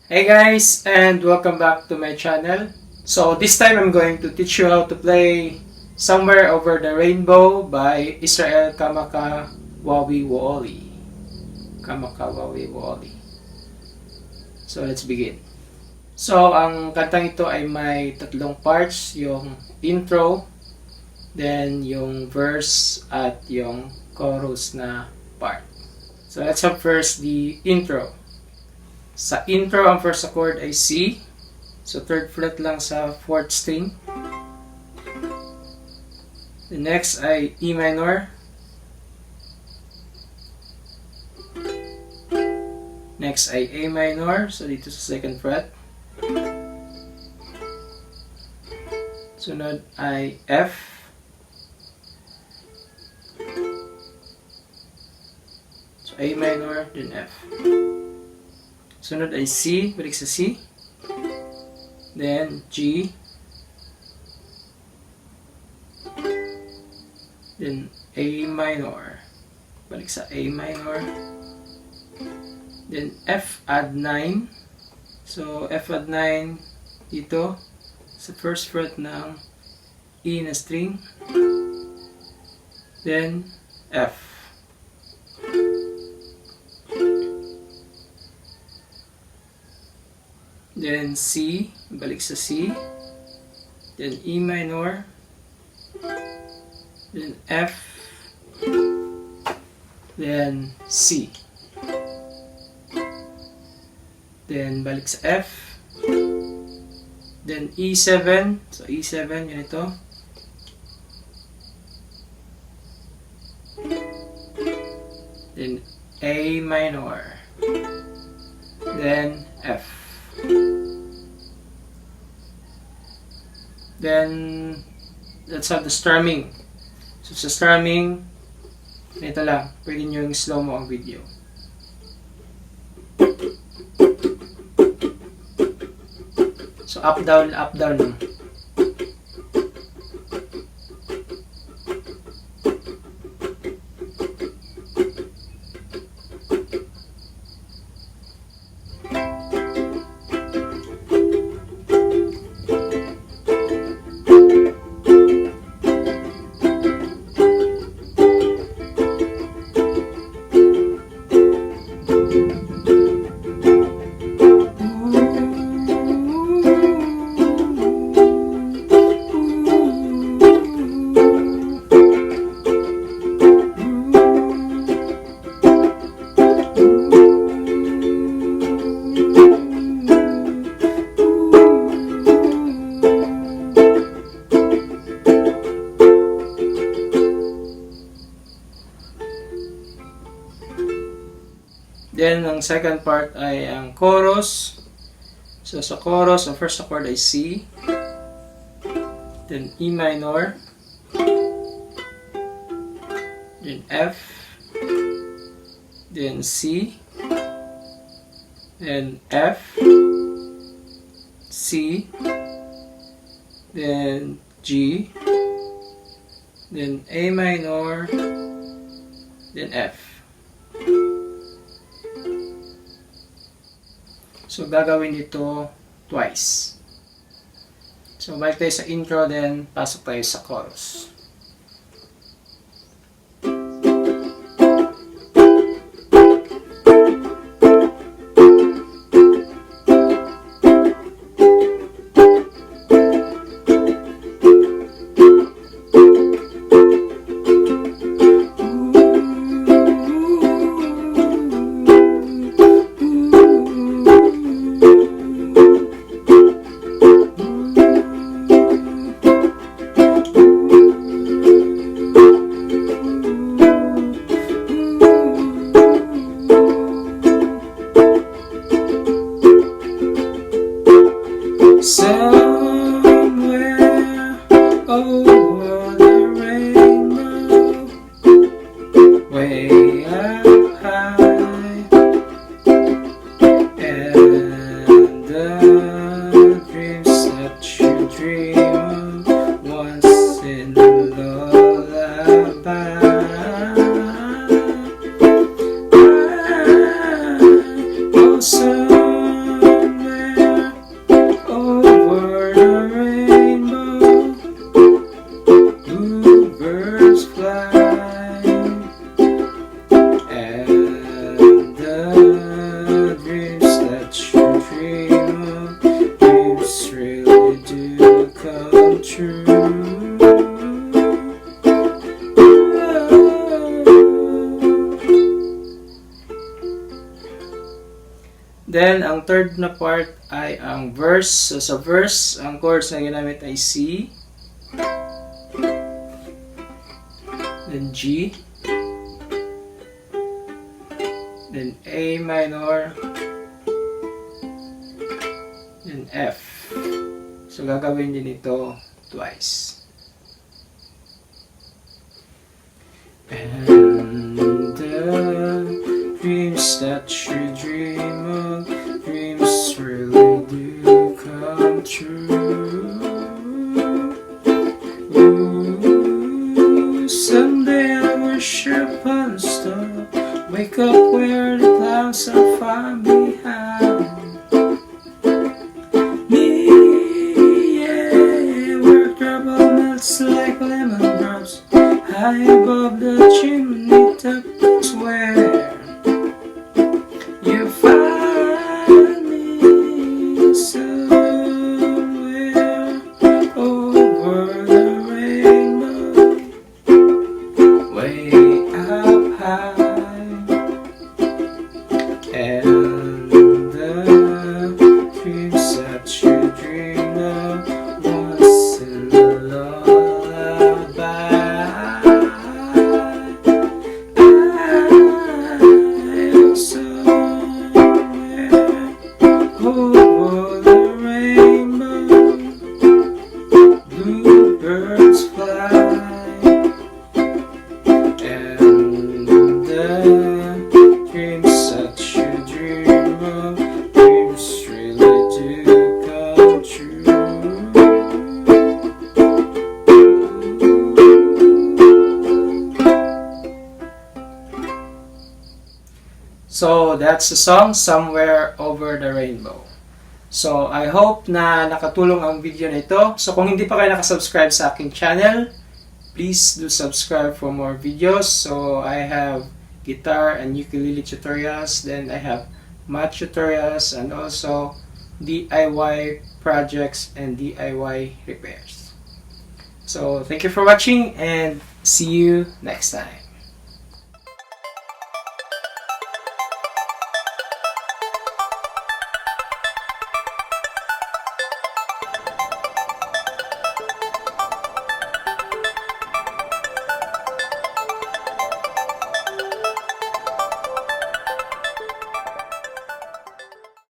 Hey guys, and welcome back to my channel. So this time I'm going to teach you how to play Somewhere Over the Rainbow by Israel Kamakawiwo'ole. Kamakawiwo'ole. So let's begin. So ang kantang ito ay may tatlong parts, yung intro, then yung verse at yung chorus na part. So let's have first the intro. Sa intro, ang first chord ay C. So, third fret lang sa fourth string. The next ay E minor. Next ay A minor. So, dito sa second fret. Sunod ay F. So, A minor, then F. Sunod ay C, balik sa C. Then G. Then A minor. Balik sa A minor. Then F add 9. So F add 9 dito sa first fret ng E na string. Then F. Then C, balik sa C. Then E minor. Then F. Then C. Then balik sa F. Then E7. So E7, yun ito. Then A minor. Then F. Then, let's have the strumming. So, sa strumming, ito lang. Pwede nyo yung slow mo ang video. So, up, down, lang. Then, ang second part ay ang chorus. So, sa chorus, ang first chord ay C. Then, E minor. Then, F. Then, C. Then, F. C. Then, G. Then, A minor. Then, F. So, gagawin ito twice. So, balik tayo sa intro, then pasok tayo sa chorus. Somewhere over the rainbow, way up high, and the dreams that you dream of once in a lullaby. I go somewhere Then, ang third na part ay ang verse. So, sa verse, ang chords na ginamit ay C, then G, then A minor, then F. So, gagawin din ito twice. And the dreams that you dream of, dreams really do come true. Ooh, someday I wish upon a star, wake up where the clouds are far behind me, yeah, where trouble melts like lemon drops, high above the chimney top, that's where you find me, somewhere over the rainbow, way up high, and the dreams that you dream of once in a lullaby. Over the rainbow, bluebirds fly, and the dreams that you dream of, dreams really do come true. So that's the song, Somewhere Over the Rainbow. So I hope na nakatulong ang video na ito. So kung hindi pa kayo nakasubscribe sa aking channel, please do subscribe for more videos. So I have guitar and ukulele tutorials, then I have math tutorials, and also DIY projects and DIY repairs. So thank you for watching and see you next time.